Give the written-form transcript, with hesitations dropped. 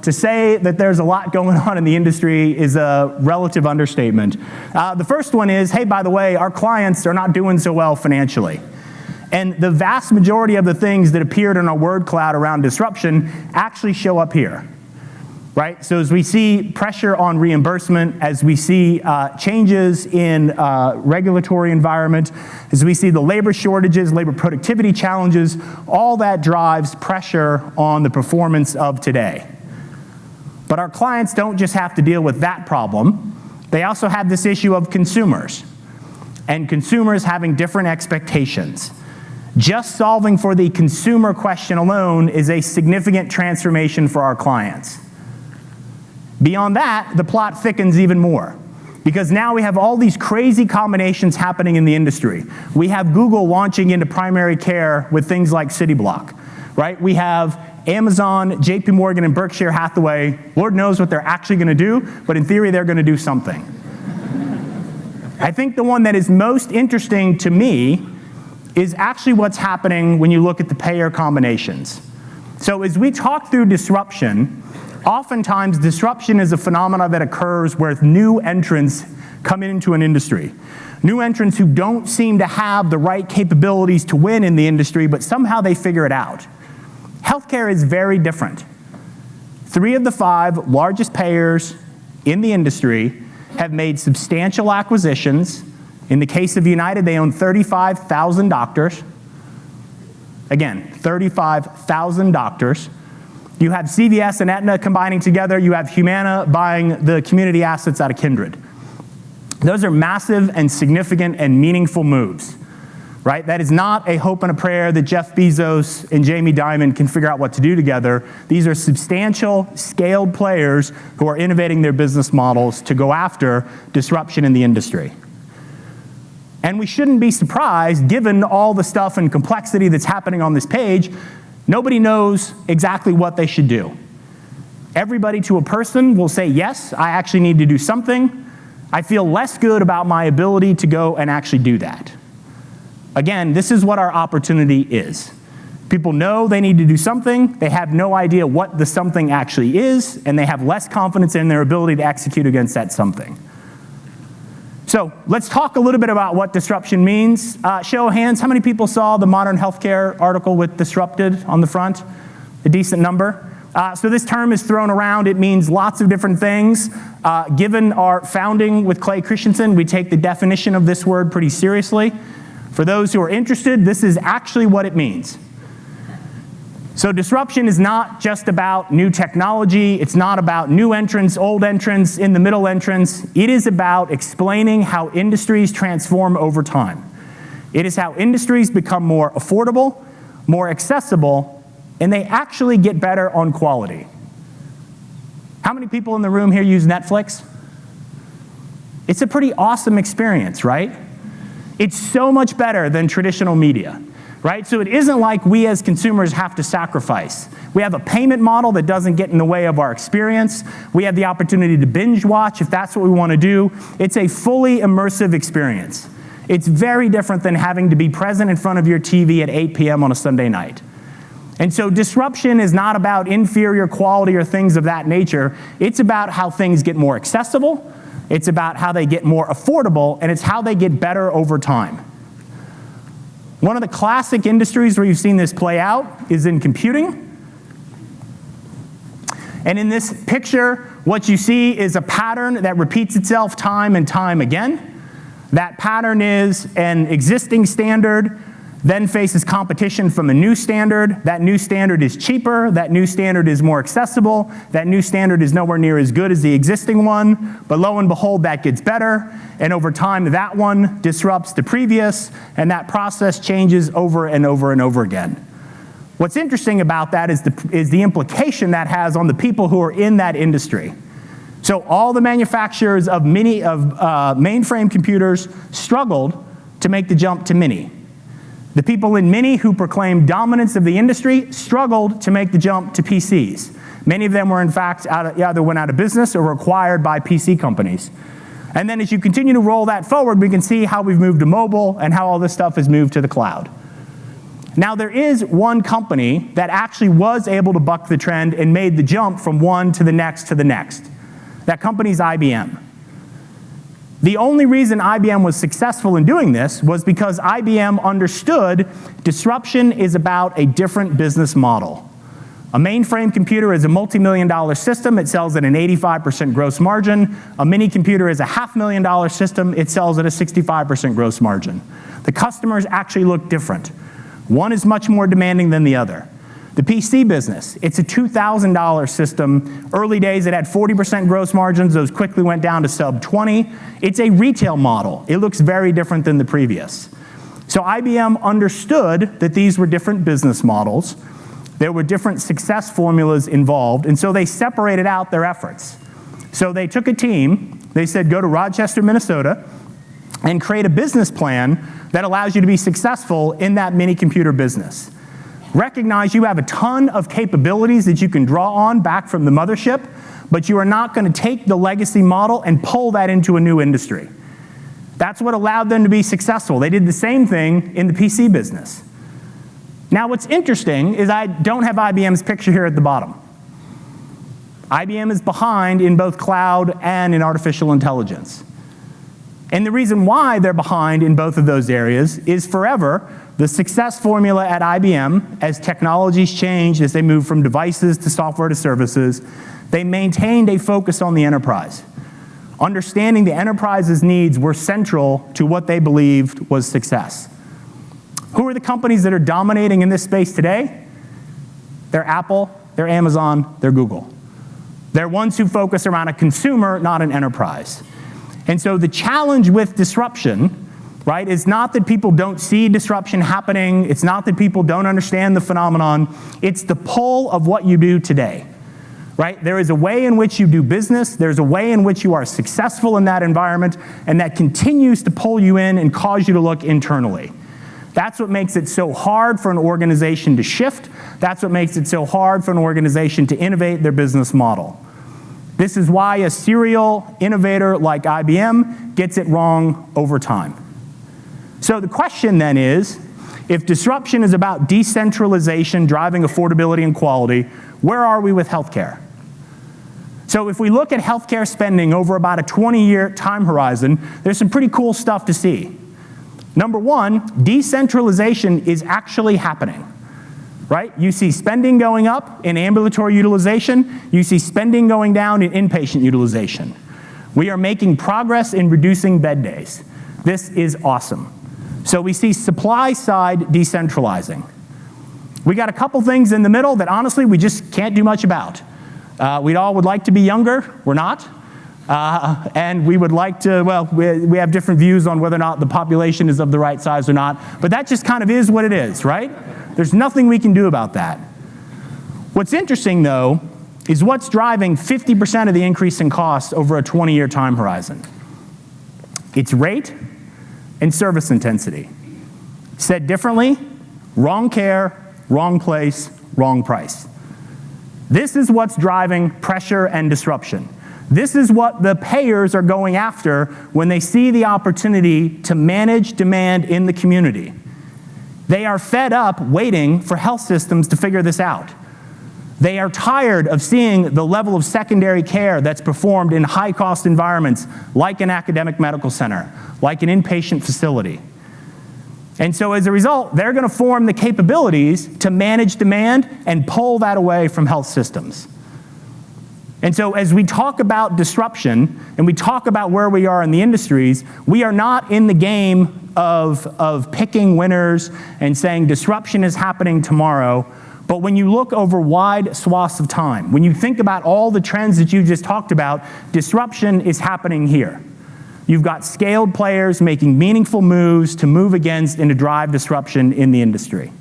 To say that there's a lot going on in the industry is a relative understatement. The first one is, hey, by the way, our clients are not doing so well financially. And the vast majority of the things that appeared in our word cloud around disruption actually show up here, right? So as we see pressure on reimbursement, as we see changes in regulatory environment, as we see the labor shortages, labor productivity challenges, all that drives pressure on the performance of today. But our clients don't just have to deal with that problem. They also have this issue of consumers, and consumers having different expectations. Just solving for the consumer question alone is a significant transformation for our clients. Beyond that, the plot thickens even more, because now we have all these crazy combinations happening in the industry. We have Google launching into primary care with things like CityBlock, right? We have Amazon, JP Morgan, and Berkshire Hathaway. Lord knows what they're actually going to do, but in theory, they're going to do something. I think the one that is most interesting to me is actually what's happening when you look at the payer combinations. So as we talk through disruption, oftentimes disruption is a phenomenon that occurs where new entrants come into an industry. New entrants who don't seem to have the right capabilities to win in the industry, but somehow they figure it out. Healthcare is very different. 3 of the 5 largest payers in the industry have made substantial acquisitions. In the case of United, they own 35,000 doctors. Again, 35,000 doctors. You have CVS and Aetna combining together. You have Humana buying the community assets out of Kindred. Those are massive and significant and meaningful moves, right? That is not a hope and a prayer that Jeff Bezos and Jamie Dimon can figure out what to do together. These are substantial, scaled players who are innovating their business models to go after disruption in the industry. And we shouldn't be surprised, given all the stuff and complexity that's happening on this page. Nobody knows exactly what they should do. Everybody to a person will say, yes, I actually need to do something. I feel less good about my ability to go and actually do that. Again, this is what our opportunity is. People know they need to do something, they have no idea what the something actually is, and they have less confidence in their ability to execute against that something. So let's talk a little bit about what disruption means. Show of hands, how many people saw the Modern Healthcare article with disrupted on the front? A decent number. So this term is thrown around. It means lots of different things. Given our founding with Clay Christensen, we take the definition of this word pretty seriously. For those who are interested, this is actually what it means. So disruption is not just about new technology. It's not about new entrants, old entrants, in the middle entrants. It is about explaining how industries transform over time. It is how industries become more affordable, more accessible, and they actually get better on quality. How many people in the room here use Netflix? It's a pretty awesome experience, right? It's so much better than traditional media. Right? So it isn't like we as consumers have to sacrifice. We have a payment model that doesn't get in the way of our experience. We have the opportunity to binge watch if that's what we want to do. It's a fully immersive experience. It's very different than having to be present in front of your TV at 8 p.m. on a Sunday night. And so disruption is not about inferior quality or things of that nature. It's about how things get more accessible. It's about how they get more affordable, and it's how they get better over time. One of the classic industries where you've seen this play out is in computing. And in this picture, what you see is a pattern that repeats itself time and time again. That pattern is an existing standard, then faces competition from a new standard. That new standard is cheaper. That new standard is more accessible. That new standard is nowhere near as good as the existing one. But lo and behold, that gets better. And over time, that one disrupts the previous, and that process changes over and over and over again. What's interesting about that is the implication that has on the people who are in that industry. So all the manufacturers of mainframe computers struggled to make the jump to mini. The people in mini who proclaimed dominance of the industry struggled to make the jump to PCs. Many of them were in fact either went out of business or were acquired by PC companies. And then as you continue to roll that forward, we can see how we've moved to mobile and how all this stuff has moved to the cloud. Now, there is one company that actually was able to buck the trend and made the jump from one to the next to the next. That company's IBM. The only reason IBM was successful in doing this was because IBM understood disruption is about a different business model. A mainframe computer is a multi-million-dollar system. It sells at an 85% gross margin. A mini computer is a $500,000 system. It sells at a 65% gross margin. The customers actually look different. One is much more demanding than the other. The PC business, it's a $2,000 system. Early days, it had 40% gross margins. Those quickly went down to sub 20. It's a retail model. It looks very different than the previous. So IBM understood that these were different business models. There were different success formulas involved, and so they separated out their efforts. So they took a team, they said, go to Rochester, Minnesota, and create a business plan that allows you to be successful in that mini computer business. Recognize you have a ton of capabilities that you can draw on back from the mothership, but you are not going to take the legacy model and pull that into a new industry. That's what allowed them to be successful. They did the same thing in the PC business. Now, what's interesting is I don't have IBM's picture here at the bottom. IBM is behind in both cloud and in artificial intelligence. And the reason why they're behind in both of those areas is forever the success formula at IBM, as technologies changed, as they moved from devices to software to services, they maintained a focus on the enterprise. Understanding the enterprise's needs were central to what they believed was success. Who are the companies that are dominating in this space today? They're Apple, they're Amazon, they're Google. They're ones who focus around a consumer, not an enterprise. And so the challenge with disruption, right, is not that people don't see disruption happening. It's not that people don't understand the phenomenon. It's the pull of what you do today, right? There is a way in which you do business. There's a way in which you are successful in that environment, and that continues to pull you in and cause you to look internally. That's what makes it so hard for an organization to shift. That's what makes it so hard for an organization to innovate their business model. This is why a serial innovator like IBM gets it wrong over time. So the question then is, if disruption is about decentralization, driving affordability and quality, where are we with healthcare? So if we look at healthcare spending over about a 20-year time horizon, there's some pretty cool stuff to see. Number one, decentralization is actually happening, right? You see spending going up in ambulatory utilization. You see spending going down in inpatient utilization. We are making progress in reducing bed days. This is awesome. So we see supply side decentralizing. We got a couple things in the middle that honestly we just can't do much about. We all would like to be younger. We're not. And we would like to, well, we have different views on whether or not the population is of the right size or not, but that just kind of is what it is, right? There's nothing we can do about that. What's interesting, though, is what's driving 50% of the increase in costs over a 20-year time horizon. It's rate and service intensity. Said differently, wrong care, wrong place, wrong price. This is what's driving pressure and disruption. This is what the payers are going after when they see the opportunity to manage demand in the community. They are fed up waiting for health systems to figure this out. They are tired of seeing the level of secondary care that's performed in high-cost environments like an academic medical center, like an inpatient facility. And so as a result, they're going to form the capabilities to manage demand and pull that away from health systems. And so as we talk about disruption and we talk about where we are in the industries, we are not in the game of picking winners and saying disruption is happening tomorrow. But when you look over wide swaths of time, when you think about all the trends that you just talked about, disruption is happening here. You've got scaled players making meaningful moves to move against and to drive disruption in the industry.